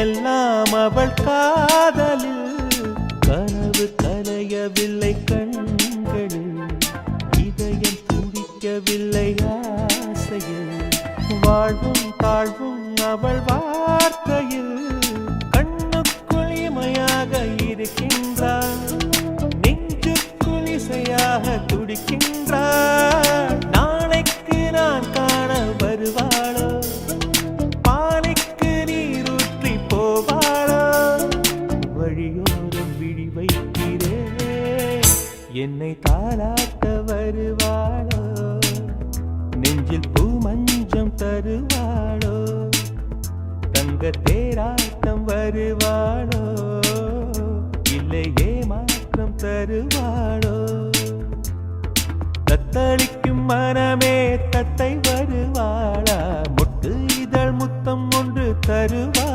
எல்லாம் அவள் காதலில் கனவு கலையவில்லை கண்களில் இதயம் துடிக்கவில்லை ஆசையில் வாழ்வும் தாழ்வும் அவள் வார்த்தையில் கண்ணுக்குள் இமையாக இருக்கின்றாள் நெஞ்சுக்குள் இசையாக துடிக்கின்றாள் நாளைக்கு நான் காண வருவாளோ பானைக்கு நீரூற்றி போவாளோ வழியோரம் விழி வைக்கிறேன் என்னை தாளாட்ட வருவாளோ நெஞ்சில் பூ மஞ்சம் தருவாளோ தங்க தேராட்டம் வருவாளோ இல்லை ஏமாற்றம் தருவாளோ தத்தளிக்கும் மனமே தத்தை வருவாளா முட்டு இதழ் முத்தம் ஒன்று தருவாள்